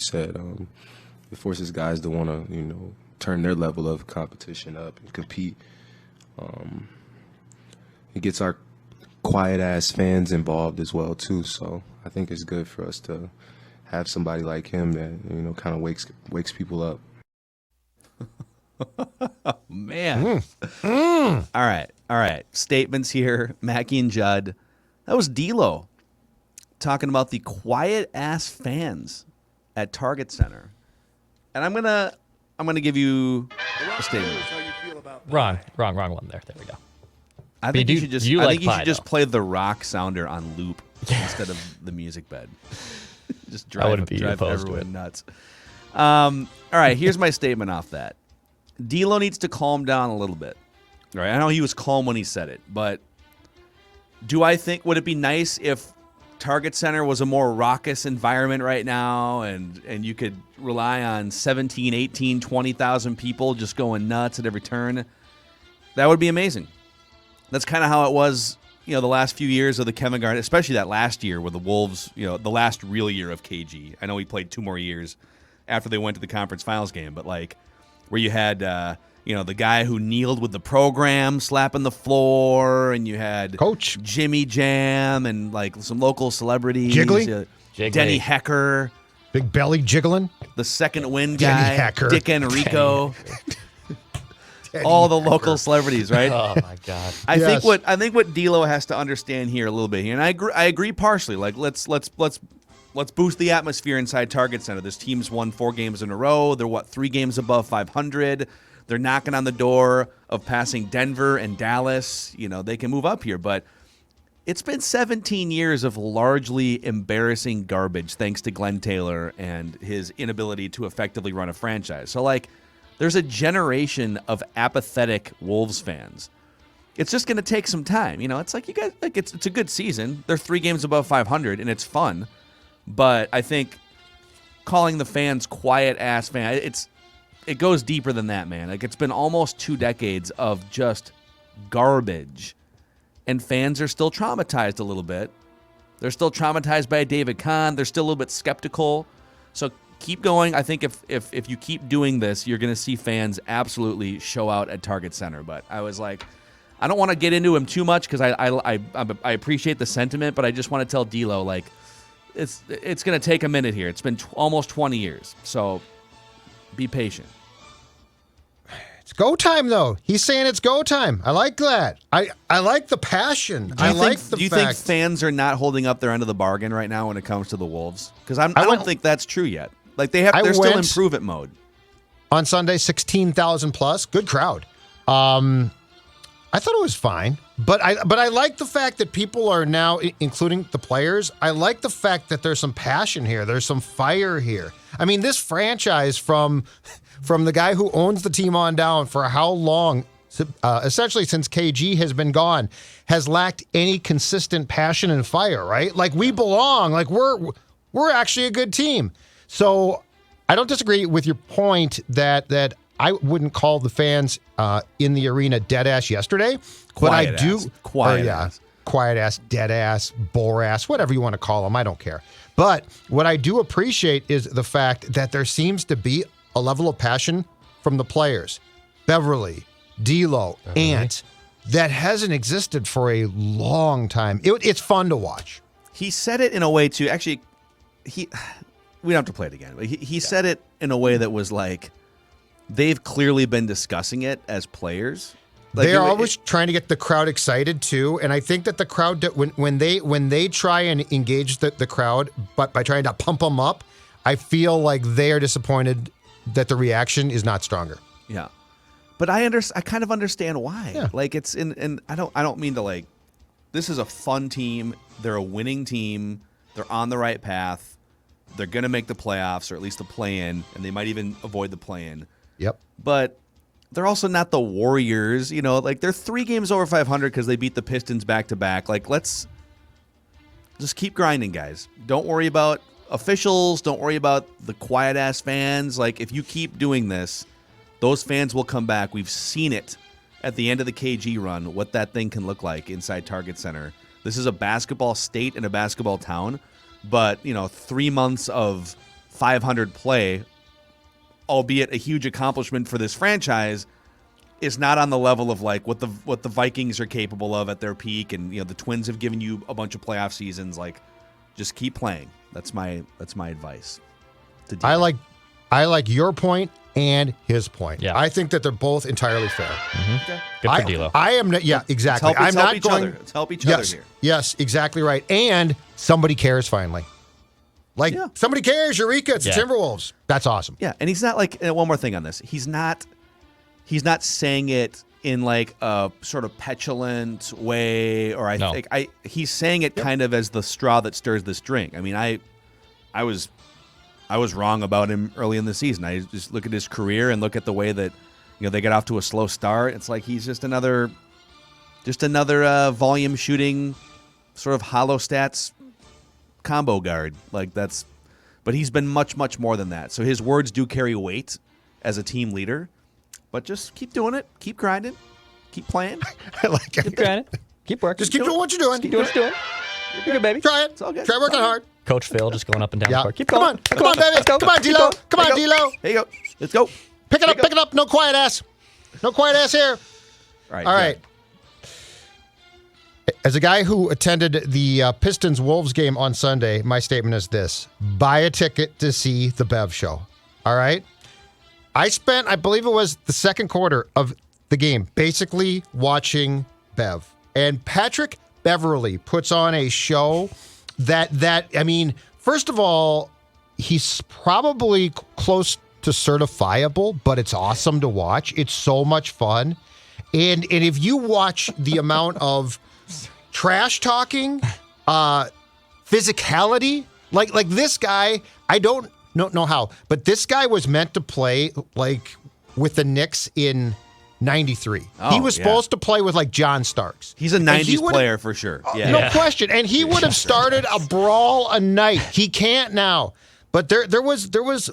said. It forces guys to want to, turn their level of competition up and compete. It gets our quiet-ass fans involved as well, too. So I think it's good for us to have somebody like him that, kind of wakes people up. Man. All right. Statements here. Mackie and Judd. That was D'Lo talking about the quiet-ass fans at Target Center. And I'm gonna give you a statement. Wrong one there. There we go. I think you should just play the rock sounder on loop instead of the music bed. Just drive everyone nuts. All right, here's my statement off that. D'Lo needs to calm down a little bit. All right, I know he was calm when he said it, but would it be nice if Target Center was a more raucous environment right now and you could rely on 17, 18, 20,000 people just going nuts at every turn? That would be amazing. That's kind of how it was, the last few years of the Kevin Garnett, especially that last year with the Wolves, the last real year of KG. I know he played 2 more years after they went to the conference finals game, but where you had, the guy who kneeled with the program slapping the floor, and you had Coach Jimmy Jam and some local celebrities. Jiggly? Denny Hecker. Big belly jiggling. The second win Denny guy. Hecker. Dick Enrico. All the local celebrities, right? Oh my God! I think what D'Lo has to understand here a little bit here, and I agree partially. Let's boost the atmosphere inside Target Center. This team's won 4 games in a row. They're 3 games above 500. They're knocking on the door of passing Denver and Dallas. They can move up here, but it's been 17 years of largely embarrassing garbage thanks to Glenn Taylor and his inability to effectively run a franchise. So there's a generation of apathetic Wolves fans. It's just going to take some time. It's you guys, it's a good season. They're 3 games above 500, and it's fun. But I think calling the fans quiet-ass fan, it goes deeper than that, man. It's been almost 2 decades of just garbage, and fans are still traumatized a little bit. They're still traumatized by David Kahn. They're still a little bit skeptical. So keep going. I think if you keep doing this, you're going to see fans absolutely show out at Target Center. But I was I don't want to get into him too much because I appreciate the sentiment, but I just want to tell D'Lo, it's going to take a minute here. It's been almost 20 years, so be patient. It's go time, though. He's saying it's go time. I like that. I like the passion. Do you think fans are not holding up their end of the bargain right now when it comes to the Wolves? Because I don't think that's true yet. They're still in prove-it mode. On Sunday, 16,000 plus. Good crowd. I thought it was fine, but I like the fact that people are now, including the players, I like the fact that there's some passion here. There's some fire here. I mean, this franchise from the guy who owns the team on down for how long, essentially since KG has been gone, has lacked any consistent passion and fire, right? We belong. We're actually a good team. So I don't disagree with your point that I wouldn't call the fans in the arena dead ass yesterday, but I do. Quiet ass, dead ass, bore ass, whatever you want to call them. I don't care. But what I do appreciate is the fact that there seems to be a level of passion from the players, Beverley, D'Lo, Ant, that hasn't existed for a long time. It's fun to watch. He said it in a way too. Actually, we don't have to play it again. But he said it in a way that was they've clearly been discussing it as players. They're always trying to get the crowd excited too, and I think that the crowd, when they try and engage the crowd, but by trying to pump them up, I feel like they are disappointed that the reaction is not stronger. Yeah, but I kind of understand why. Yeah. It's and I don't mean to This is a fun team. They're a winning team. They're on the right path. They're gonna make the playoffs or at least the play-in, and they might even avoid the play-in. Yep. But they're also not the Warriors, they're 3 games over 500 because they beat the Pistons back-to-back. Let's just keep grinding, guys. Don't worry about officials. Don't worry about the quiet-ass fans. If you keep doing this, those fans will come back. We've seen it at the end of the KG run, what that thing can look like inside Target Center. This is a basketball state and a basketball town, but, 3 months of 500 play, albeit a huge accomplishment for this franchise, is not on the level of like what the Vikings are capable of at their peak, and the Twins have given you a bunch of playoff seasons. Like, just keep playing. That's my advice. I like your point and his point. Yeah. I think that they're both entirely fair. Okay. Good for D'Lo. I am not, yeah, exactly. Let's help each other. Let's help each other here. Yes, exactly right. And somebody cares finally. Like, somebody cares, Eureka, it's the Timberwolves. That's awesome. Yeah, and he's not like, one more thing on this. He's not saying it in like a sort of petulant way, or he's saying it kind of as the straw that stirs this drink. I mean, I was wrong about him early in the season. I just look at his career and look at the way that they get off to a slow start. It's like he's just another volume shooting sort of hollow stats combo guard. Like, that's, but he's been much, much more than that. So his words do carry weight as a team leader. But just keep doing it. Keep grinding. Keep playing. I like it. Keep grinding. Keep working. Just keep doing what you're doing. Keep doing what you're doing. You're good, baby. Try it. It's all good. Try working hard. Coach Phil just going up and down the court. Keep Come going. on. Come on, baby. Let's go. Come on, D'Lo. Come on, D'Lo. Here you go. Let's go. Pick it up. Pick it up. No quiet ass. No quiet ass here. All right. As a guy who attended the Pistons-Wolves game on Sunday, my statement is this. Buy a ticket to see the Bev show. All right? I spent, I believe it was the second quarter of the game, basically watching Bev. And Patrick Beverley puts on a show that I mean, first of all, he's probably close to certifiable, but it's awesome to watch. It's so much fun. And if you watch the amount of trash talking, physicality, like this guy, I don't know how, but this guy was meant to play like with the Knicks in 93. He was supposed to play with like John Starks. He's a 90s player for sure. No question. And he would have started a brawl a night. He can't now. But there was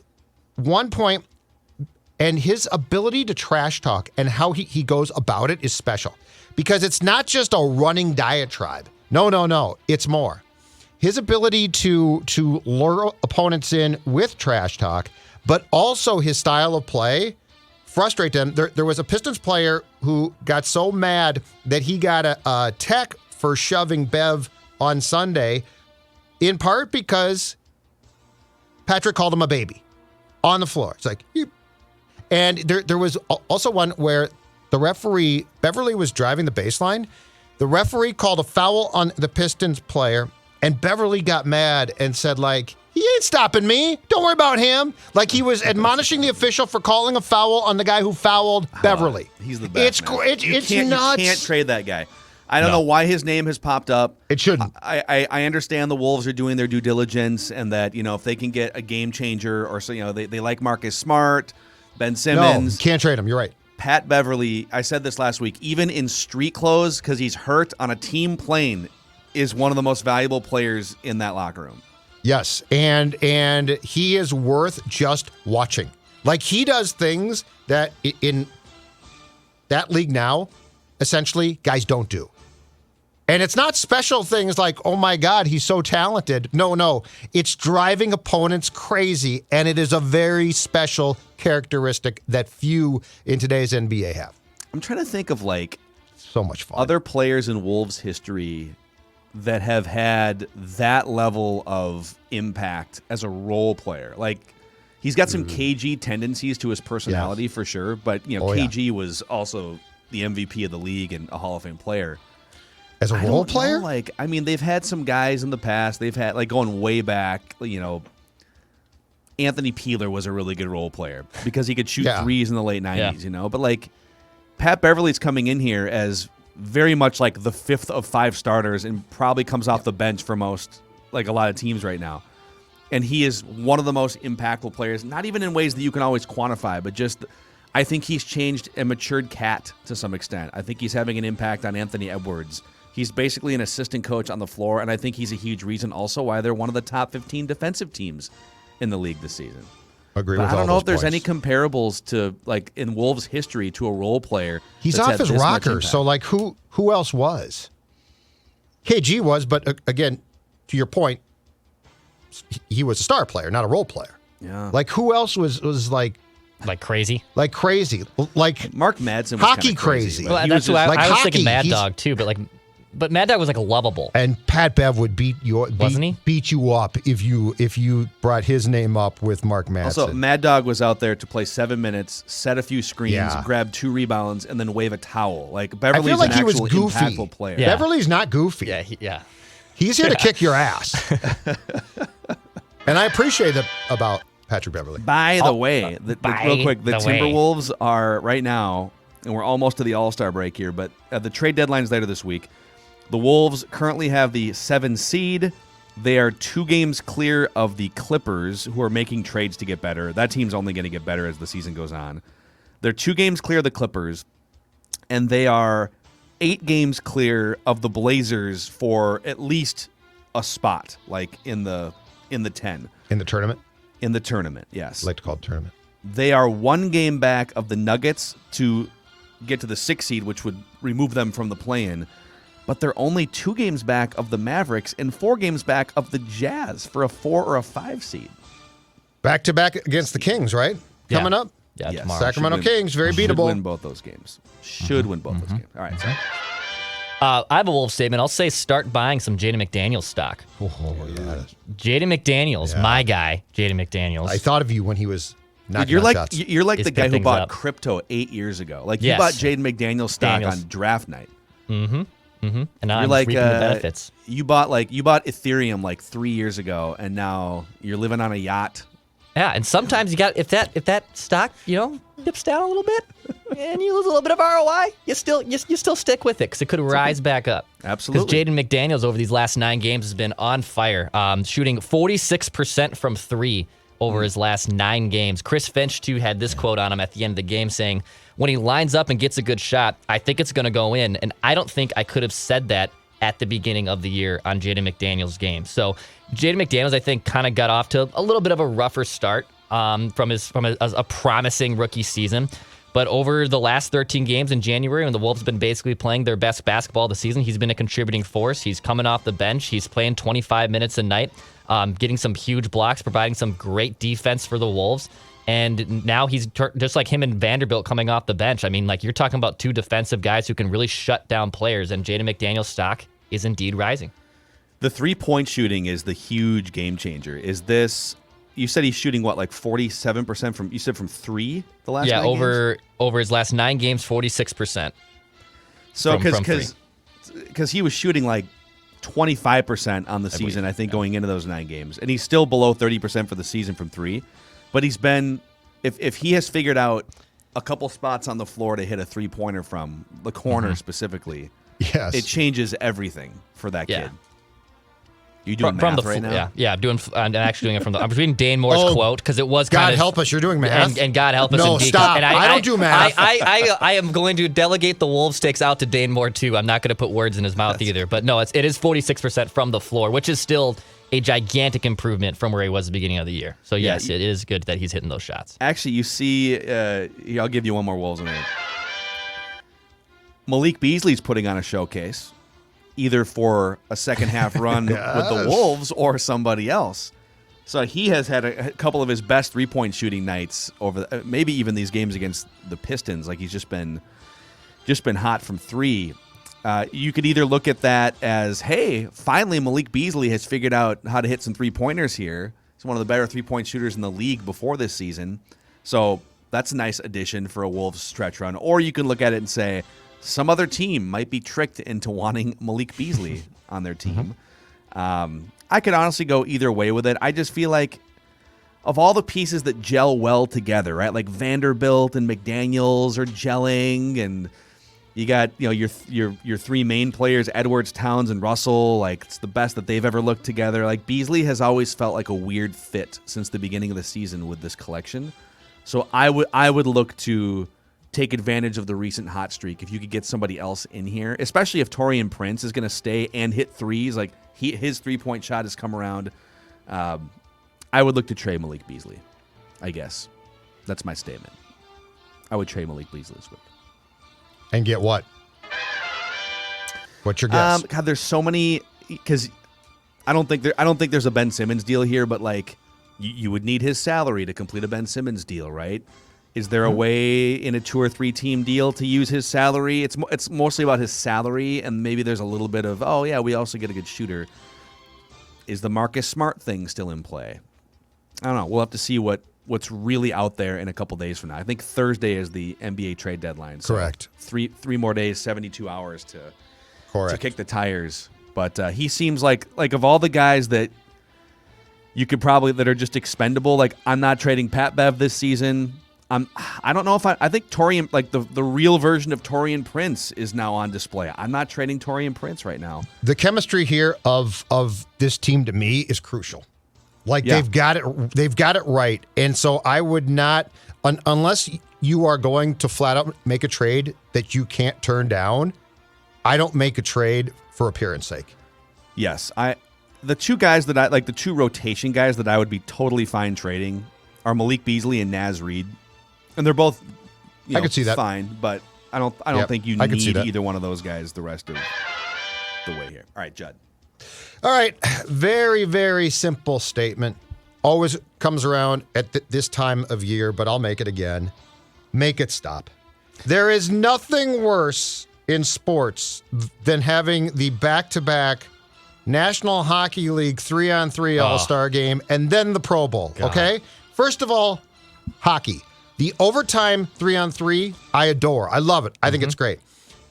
one point, and his ability to trash talk and how he goes about it is special. Because it's not just a running diatribe. No. It's more. His ability to lure opponents in with trash talk, but also his style of play, frustrate them. There was a Pistons player who got so mad that he got a tech for shoving Bev on Sunday, in part because Patrick called him a baby on the floor. It's like, and there was also one where the referee, Beverley was driving the baseline. The referee called a foul on the Pistons player, and Beverley got mad and said, like, he ain't stopping me. Don't worry about him. Like, he was admonishing the official for calling a foul on the guy who fouled Beverley. He's the best. It's nuts. You can't trade that guy. I don't know why his name has popped up. It shouldn't. I understand the Wolves are doing their due diligence, and that, if they can get a game changer, or so, they like Marcus Smart, Ben Simmons. No, can't trade him. You're right. Pat Beverley, I said this last week, even in street clothes, because he's hurt on a team plane, is one of the most valuable players in that locker room. Yes, and he is worth just watching. Like, he does things that in that league now, essentially, guys don't do. And it's not special things like, oh my God, he's so talented. No. It's driving opponents crazy, and it is a very special characteristic that few in today's NBA have. I'm trying to think of, like, so much fun. Other players in Wolves history that have had that level of impact as a role player. Like, he's got some KG tendencies to his personality for sure, but KG was also the MVP of the league and a Hall of Fame player. As a role player? Like, I mean, they've had some guys in the past. They've had, like, going way back, Anthony Peeler was a really good role player because he could shoot threes in the late 90s, But, like, Pat Beverley's coming in here as very much like the fifth of five starters and probably comes off the bench for most, like, a lot of teams right now. And he is one of the most impactful players, not even in ways that you can always quantify, but just I think he's changed and matured Cat to some extent. I think he's having an impact on Anthony Edwards. He's basically an assistant coach on the floor, and I think he's a huge reason also why they're one of the top 15 defensive teams in the league this season. Agree but with I don't all know those if there's points. any comparables to, like, in Wolves history to a role player. He's off his rocker, so, like, who else was? KG was, but again, to your point, he was a star player, not a role player. Yeah. Like, who else was like crazy? Like crazy. Like Mark Madsen was hockey kinda crazy. crazy. Well, He that's was who just- I was thinking hockey, Mad Dog too, but Mad Dog was like lovable. And Pat Bev would beat you up if you brought his name up with Mark Madsen. Also, Mad Dog was out there to play 7 minutes, set a few screens, Yeah. grab 2 rebounds, and then wave a towel. Like I Beverley's feel like an he was actual goofy. impactful player. Yeah. Beverley's not goofy. Yeah. He's here to kick your ass. And I appreciate that about Patrick Beverley. By the way, real quick, the the way. Timberwolves are right now, and we're almost to the All-Star break here, but the trade deadline's later this week. The Wolves currently have the 7 seed. They are 2 games clear of the Clippers, who are making trades to get better. That team's only going to get better as the season goes on. They're 2 games clear of the Clippers, and they are 8 games clear of the Blazers for at least a spot, like in the 10. In the tournament? In the tournament, yes. I like to call it tournament. They are 1 game back of the Nuggets to get to the 6 seed, which would remove them from the play-in. But they're only 2 games back of the Mavericks and 4 games back of the Jazz for a 4 or a 5 seed. Back-to-back against the Kings, right? Yeah. Coming up? Yeah, Yes. tomorrow. Sacramento Kings, very Should beatable. win both those games. Should win both those games. All right, sorry. I have a Wolves statement. I'll say start buying some Jaden McDaniels stock. Oh, yeah. Jaden McDaniels, my guy, Jaden McDaniels. I thought of you when he was knocking You're out like shots. you're like He's the guy picked who things bought up. crypto 8 years ago. Like Yes. you bought Jaden McDaniels stock Daniels. on draft night. And now You're I'm like reaping the benefits. you bought Ethereum like 3 years ago, and now you're living on a yacht. Yeah, and sometimes you got if that stock dips down a little bit and you lose a little bit of ROI, you still stick with it because it could rise back up. Absolutely. Because Jaden McDaniels over these last 9 games has been on fire, shooting 46% from 3 over his last 9 games. Chris Finch too had this quote on him at the end of the game saying, "When he lines up and gets a good shot, I think it's going to go in." And I don't think I could have said that at the beginning of the year on Jaden McDaniels' game. So Jaden McDaniels, I think, kind of got off to a little bit of a rougher start from a promising rookie season. But over the last 13 games in January, when the Wolves have been basically playing their best basketball of the season, he's been a contributing force. He's coming off the bench. He's playing 25 minutes a night, getting some huge blocks, providing some great defense for the Wolves. And now he's just like him and Vanderbilt coming off the bench. I mean, like you're talking about 2 defensive guys who can really shut down players, and Jaden McDaniels' stock is indeed rising. The 3-point shooting is the huge game changer. Is this? You said he's shooting what, like 47% from? You said from 3 the last? Yeah, 9 games? over his last 9 games, 46%. So from because he was shooting like 25% on the season, I think, going into those 9 games, and he's still below 30% for the season from 3. But he's been, if he has figured out a couple spots on the floor to hit a 3-pointer from the corner specifically, yes. it changes everything for that Yeah. kid. You doing from math the right now? Yeah. I'm actually doing it from the. I'm reading Dane Moore's quote because it was God kind of. help us, you're doing math. And God help us. No, indeed. stop. And I don't do math. I am going to delegate the Wolves takes out to Dane Moore too. I'm not going to put words in his mouth either. But no, it is 46% from the floor, which is still a gigantic improvement from where he was at the beginning of the year. So yes, it is good that he's hitting those shots. Actually, you see, I'll give you one more Wolves in here. Malik Beasley's putting on a showcase, either for a second half run with the Wolves or somebody else. So he has had a couple of his best 3-point shooting nights over maybe even these games against the Pistons. Like he's just been hot from 3. You could either look at that as, hey, finally Malik Beasley has figured out how to hit some 3-pointers here. He's one of the better 3-point shooters in the league before this season. So that's a nice addition for a Wolves stretch run. Or you can look at it and say, some other team might be tricked into wanting Malik Beasley on their team. I could honestly go either way with it. I just feel like of all the pieces that gel well together, right? Like Vanderbilt and McDaniels are gelling, and you got your 3 main players, Edwards, Towns, and Russell. Like it's the best that they've ever looked together. Like Beasley has always felt like a weird fit since the beginning of the season with this collection. So I would look to take advantage of the recent hot streak if you could get somebody else in here, especially if Taurean Prince is going to stay and hit threes. Like his 3-point shot has come around. I would look to trade Malik Beasley, I guess. That's my statement. I would trade Malik Beasley this week. And get what? What's your guess? God, there's so many, because I don't think there's a Ben Simmons deal here, but like You would need his salary to complete a Ben Simmons deal, right? Is there a way in a 2 or 3 team deal to use his salary? It's mostly about his salary, and maybe there's a little bit of, oh yeah, we also get a good shooter. Is the Marcus Smart thing still in play? I don't know. We'll have to see what's really out there in a couple days from now. I think Thursday is the NBA trade deadline. So Correct. Three more days, 72 hours to kick the tires. But he seems like of all the guys that you could probably that are just expendable. Like, I'm not trading Pat Bev this season. I don't know if I think Taurean, like the real version of Taurean Prince is now on display. I'm not trading Taurean Prince right now. The chemistry here of this team to me is crucial. Like they've got it right. And so I would not, unless you are going to flat out make a trade that you can't turn down, I don't make a trade for appearance sake. Yes, the two guys that I like, the two rotation guys that I would be totally fine trading are Malik Beasley and Naz Reid. And they're both I could see that. fine, but I don't think you need either one of those guys the rest of the way here. All right, Judd. All right, very, very simple statement. Always comes around at this time of year, but I'll make it again. Make it stop. There is nothing worse in sports than having the back-to-back National Hockey League 3-on-3 All-Star game and then the Pro Bowl, okay? First of all, hockey. The overtime 3-on-3, I adore. I love it. I think it's great.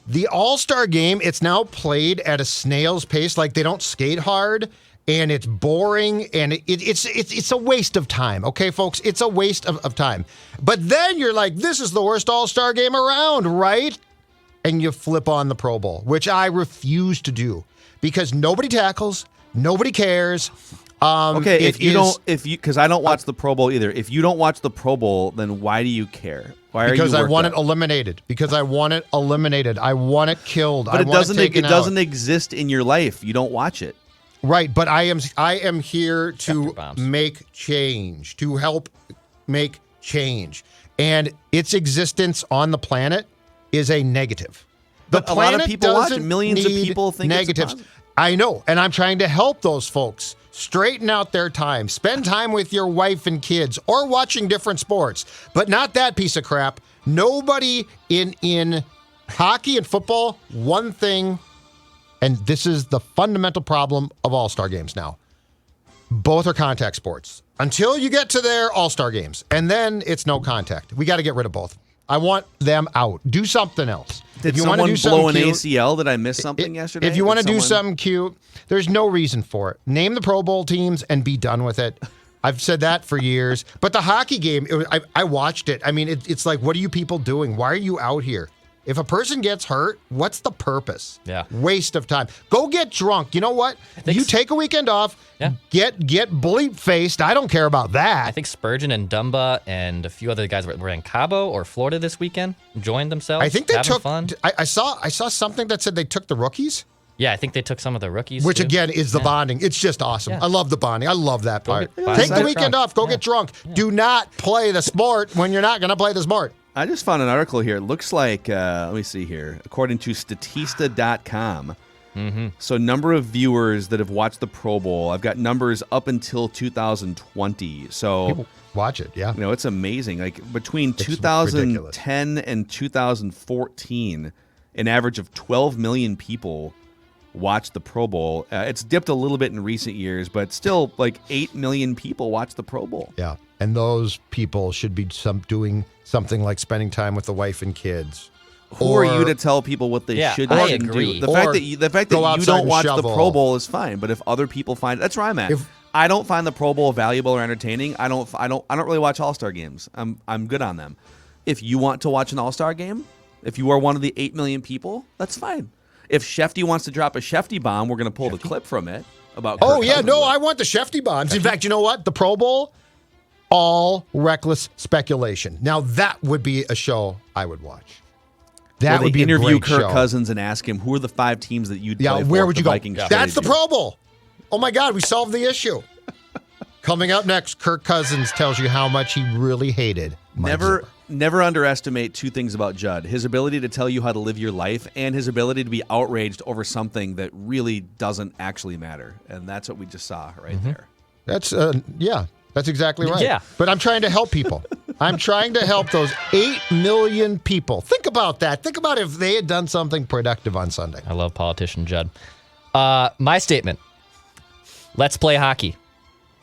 The All-Star game, it's now played at a snail's pace. Like, they don't skate hard, and it's boring, and it's a waste of time. Okay, folks? It's a waste of time. But then you're like, this is the worst All-Star game around, right? And you flip on the Pro Bowl, which I refuse to do because nobody tackles, nobody cares. Okay, because I don't watch the Pro Bowl either. If you don't watch the Pro Bowl, then why do you care? Why are because you I want it eliminated. Because I want it eliminated. I want it killed. But it doesn't exist in your life. You don't watch it. Right, but I am here to make change, to help make change. And its existence on the planet is a negative. But a lot of people watch it. Millions of people think negatives. It's I know, and I'm trying to help those folks straighten out their time. Spend time with your wife and kids or watching different sports, but not that piece of crap. Nobody in hockey and football, one thing, and this is the fundamental problem of all-star games now. Both are contact sports until you get to their all-star games, and then it's no contact. We got to get rid of both. I want them out. Do something else. Did someone blow an ACL? Did I miss something yesterday? If you want to do something cute, there's no reason for it. Name the Pro Bowl teams and be done with it. I've said that for years. But the hockey game, I watched it. I mean, it's like, what are you people doing? Why are you out here? If a person gets hurt, what's the purpose? Yeah. Waste of time. Go get drunk. You know what? You take a weekend off. Yeah. Get bleep-faced. I don't care about that. I think Spurgeon and Dumba and a few other guys were in Cabo or Florida this weekend. Joined themselves. I think they having took. fun. I saw something that said they took the rookies. Yeah, I think they took some of the rookies. Which, too. again, is the bonding. It's just awesome. Yeah. I love the bonding. I love that part. get Take the drunk. weekend off. Go get drunk. Do not play the sport when you're not going to play the sport. I just found an article here. It looks like, let me see here. According to Statista.com, so number of viewers that have watched the Pro Bowl, I've got numbers up until 2020. So People watch it, yeah. you know, it's amazing. Like between 2010 and 2014, an average of 12 million people watched the Pro Bowl. It's dipped a little bit in recent years, but still like 8 million people watch the Pro Bowl. Yeah, and those people should be doing something like spending time with the wife and kids. Who are you to tell people what they should I and agree. do? The fact that you don't watch the Pro Bowl is fine, but if other people find that's where I'm at. I don't find the Pro Bowl valuable or entertaining. I don't really watch All-Star games. I'm good on them. If you want to watch an All-Star game, if you are one of the 8 million people, that's fine. If Shefty wants to drop a Shefty bomb, we're going to pull the clip from it about. Oh Kirk yeah, Cousins. no, I want the Shefty bombs. In fact, you know what? The Pro Bowl, all reckless speculation. Now that would be a show I would watch. That would be interview a great Kirk show. Cousins and ask him who are the 5 teams that you'd play for. Where would you go? Vikings That's the traded you. Pro Bowl. Oh my God, we solved the issue. Coming up next, Kirk Cousins tells you how much he really hated Mike Zimmer. Never underestimate two things about Judd: his ability to tell you how to live your life, and his ability to be outraged over something that really doesn't actually matter. And that's what we just saw right there. That's yeah. That's exactly right. Yeah. But I'm trying to help people. I'm trying to help those 8 million people. Think about that. Think about if they had done something productive on Sunday. I love politician Judd. My statement. Let's play hockey.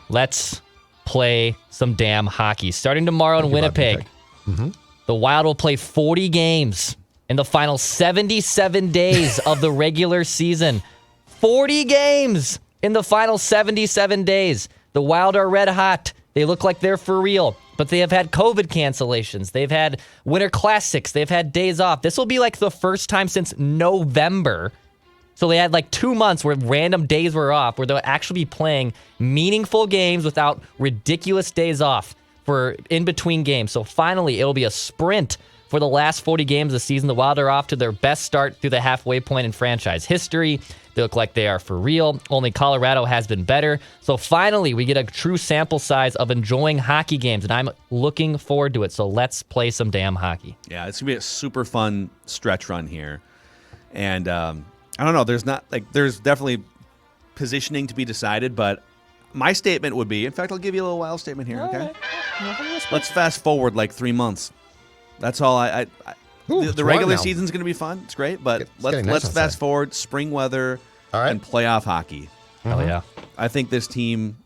Let's play some damn hockey. Starting tomorrow in Winnipeg, the Wild will play 40 games in the final 77 days of the regular season. 40 games in the final 77 days. The Wild are red hot. They look like they're for real. But they have had COVID cancellations. They've had Winter Classics. They've had days off. This will be like the first time since November. So they had like 2 months where random days were off, where they'll actually be playing meaningful games without ridiculous days off for in-between games. So finally, it'll be a sprint for the last 40 games of the season. The Wild are off to their best start through the halfway point in franchise history. They look like they are for real. Only Colorado has been better. So finally, we get a true sample size of enjoying hockey games, and I'm looking forward to it. So let's play some damn hockey. Yeah, it's going to be a super fun stretch run here. And I don't know, there's definitely positioning to be decided, but my statement would be, in fact, I'll give you a little Wild statement here, okay? Right. Let's fast forward like 3 months. That's all the regular season's going to be fun. It's great, but let's fast forward, spring weather, and playoff hockey. Hell yeah. I think this team,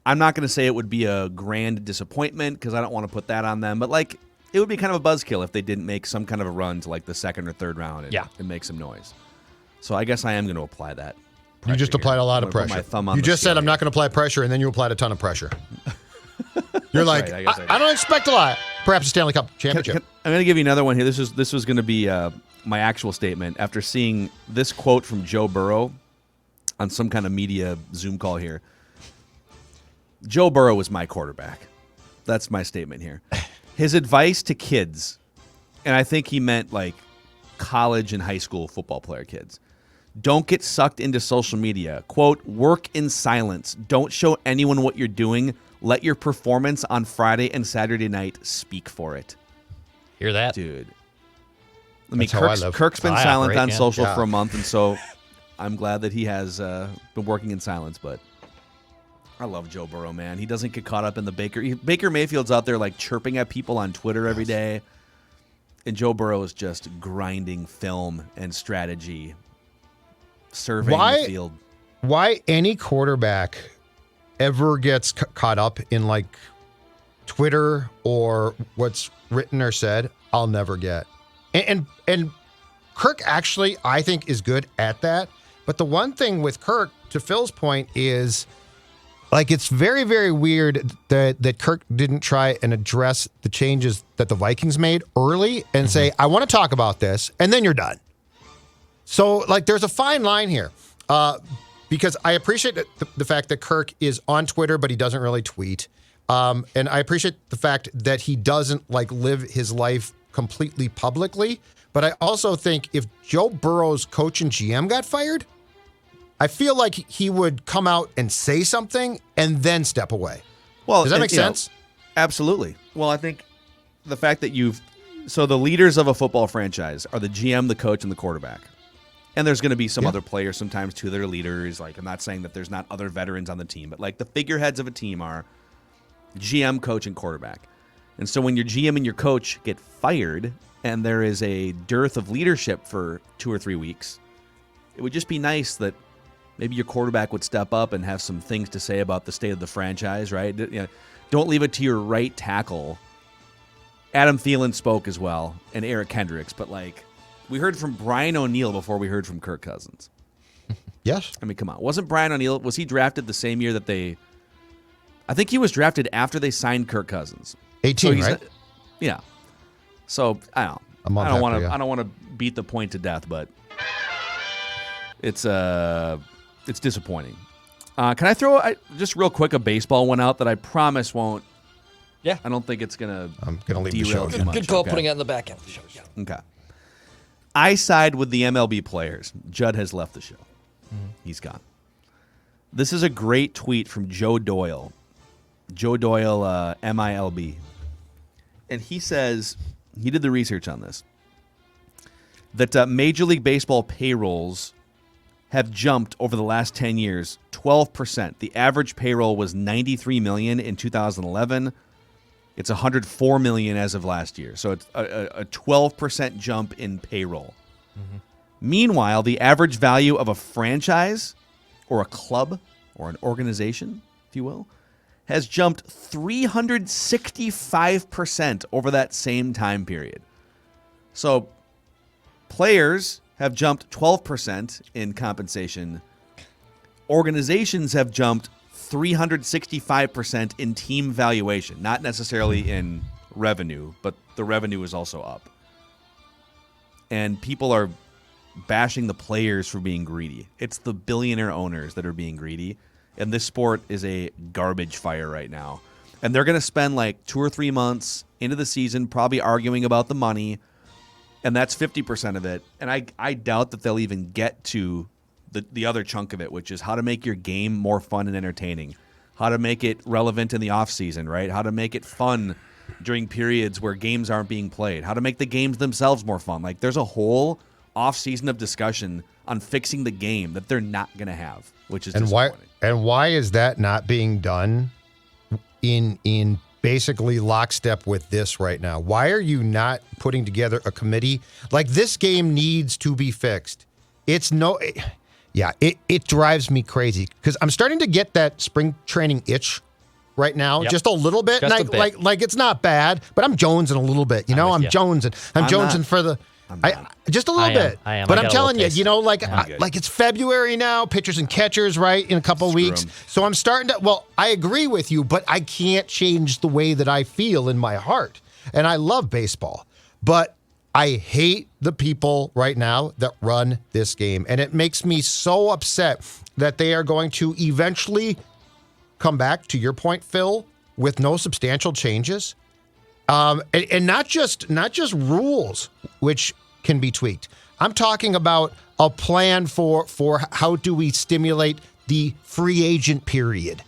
I'm not going to say it would be a grand disappointment because I don't want to put that on them, but like it would be kind of a buzzkill if they didn't make some kind of a run to like the second or third round and make some noise. So I guess I am going to apply that. You just applied a lot of pressure. You just said I'm not going to apply pressure, and then you applied a ton of pressure. You're like, right, I don't expect a lot. Perhaps a Stanley Cup championship. I'm going to give you another one here. This was going to be my actual statement after seeing this quote from Joe Burrow on some kind of media Zoom call here. Joe Burrow is my quarterback. That's my statement here. His advice to kids, and I think he meant like college and high school football player kids, don't get sucked into social media. Quote, work in silence. Don't show anyone what you're doing. Let your performance on Friday and Saturday night speak for it. Hear that? Dude. I mean, Kirk's been silent on social for a month, and so I'm glad that he has been working in silence, but I love Joe Burrow, man. He doesn't get caught up in the Baker Mayfield's out there like chirping at people on Twitter every day, and Joe Burrow is just grinding film and strategy, surveying the field. Why any quarterback ever gets caught up in like Twitter or what's written or said, I'll never get. And Kirk actually, I think, is good at that. But the one thing with Kirk, to Phil's point, is like it's very, very weird that Kirk didn't try and address the changes that the Vikings made early and say, I want to talk about this, and then you're done. So like there's a fine line here. Because I appreciate the fact that Kirk is on Twitter, but he doesn't really tweet. And I appreciate the fact that he doesn't like live his life completely publicly. But I also think if Joe Burrow's coach and GM got fired, I feel like he would come out and say something and then step away. Well, does that make sense? Absolutely. Well, I think the fact that so the leaders of a football franchise are the GM, the coach, and the quarterback. And there's going to be some other players sometimes too that are leaders. Like, I'm not saying that there's not other veterans on the team, but like the figureheads of a team are GM, coach, and quarterback. And so when your GM and your coach get fired and there is a dearth of leadership for 2 or 3 weeks, it would just be nice that maybe your quarterback would step up and have some things to say about the state of the franchise, right? You know, don't leave it to your right tackle. Adam Thielen spoke as well, and Eric Kendricks, but like, we heard from Brian O'Neill before we heard from Kirk Cousins. Yes. I mean, come on. Wasn't Brian O'Neill, was he drafted the same year that I think he was drafted after they signed Kirk Cousins. 18, so right? Yeah. So, I don't want to beat the point to death, but it's disappointing. Can I throw just real quick a baseball one out that I promise won't? Yeah. I don't think it's going to I'm going to leave the show. Good call putting it on the back end of the show. Yeah. Okay. I side with the MLB players. Judd has left the show. He's gone. This is a great tweet from Joe Doyle. Joe Doyle, MILB. And he says, he did the research on this, that Major League Baseball payrolls have jumped over the last 10 years 12%. The average payroll was $93 million in 2011. It's $104 million as of last year. So it's a 12% jump in payroll. Mm-hmm. Meanwhile, the average value of a franchise or a club or an organization, if you will, has jumped 365% over that same time period. So players have jumped 12% in compensation. Organizations have jumped 365% in team valuation, not necessarily in revenue, but the revenue is also up. And people are bashing the players for being greedy. It's the billionaire owners that are being greedy, and this sport is a garbage fire right now. And they're going to spend like 2 or 3 months into the season probably arguing about the money, and that's 50% of it. And I doubt that they'll even get to the other chunk of it, which is how to make your game more fun and entertaining, how to make it relevant in the offseason, right? How to make it fun during periods where games aren't being played, how to make the games themselves more fun. Like, there's a whole off-season of discussion on fixing the game that they're not going to have, which is disappointing. Why is that not being done in basically lockstep with this right now? Why are you not putting together a committee? Like, this game needs to be fixed. It drives me crazy because I'm starting to get that spring training itch right now, just a little bit. Just and a bit. Like it's not bad, but I'm jonesing a little bit. You know, I'm jonesing. I'm jonesing not. for the. Just a little bit. I am. But I I'm got a telling you, little you know, like good. like it's February now, pitchers and catchers, right, in a couple of weeks. 'em. So I'm starting to. Well, I agree with you, but I can't change the way that I feel in my heart, and I love baseball, but I hate the people right now that run this game, and it makes me so upset that they are going to eventually come back, to your point, Phil, with no substantial changes, and not just rules, which can be tweaked. I'm talking about a plan for how do we stimulate the free agent period,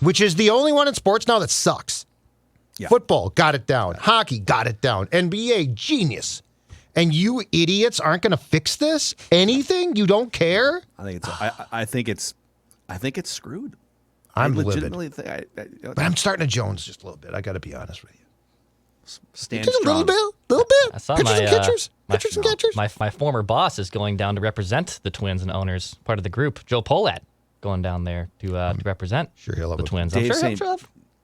which is the only one in sports now that sucks. Yeah. Football got it down. Hockey got it down. NBA, genius. And you idiots aren't going to fix this? Anything? You don't care? I think it's screwed. I'm I livid. legitimately think But I'm starting to jones just a little bit. I got to be honest with you. stand Just a strong. little bit. I saw Pitchers and catchers. my, Pitchers and catchers. my former boss is going down to represent the Twins and owners, part of the group. Joe Polat going down there to represent Sure he'll have the a- Twins. Dave I'm St. sure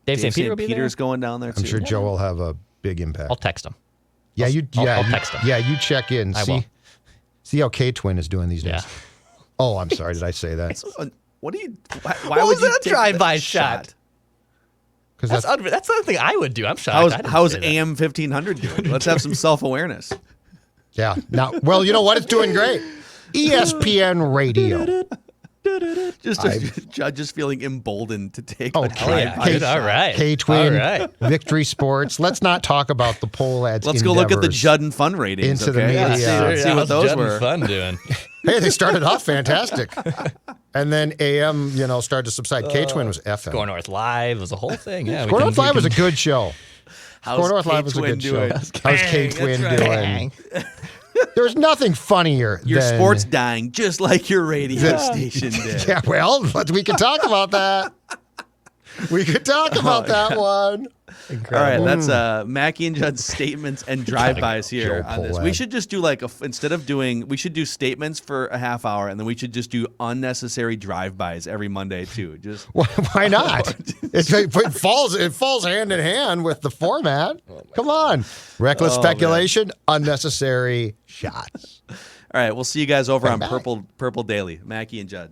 Dave St. Peter will be Peter's there. going down there too. I'm sure Joe will have a big impact. I'll text him. Yeah, I'll text him. Yeah, you check in. I will. See how K-Twin is doing these days. Yeah. Oh, I'm sorry. Did I say that? What do you? Why What would was you that take drive-by that shot? Because That's not the thing I would do. I'm shocked. How's AM 1500 doing? Let's have some self-awareness. yeah. Now, well, you know what? It's doing great. ESPN Radio. Just feeling emboldened to take. Oh, a hell yeah. drive-by Dude, shot. all right. K-Twin, All right. Victory Sports. Let's not talk about the poll ads. Let's go look at the endeavors. Judd and Fun ratings. Into the okay? media. Let's see what how's those Judd and were. Fun doing? Hey, they started off fantastic. And then AM, started to subside. K-Twin was effing. Score North Live was a whole thing. Yeah, Score North Live was a good show. How's Score North Live was a K-Twin good show. doing? How's K-Twin doing? There's nothing funnier Your than... sport's dying just like your radio station did. Yeah, well, we can talk about that. We could talk about that one. All right, that's Mackie and Judd's statements and drive-bys here Joe on this. Polad. We should just do we should do statements for a half hour, and then we should just do unnecessary drive-bys every Monday too. Just Why not? It falls hand in hand with the format. Come on. Reckless speculation, unnecessary shots. all right. We'll see you guys over on back. Purple Daily. Mackie and Judd.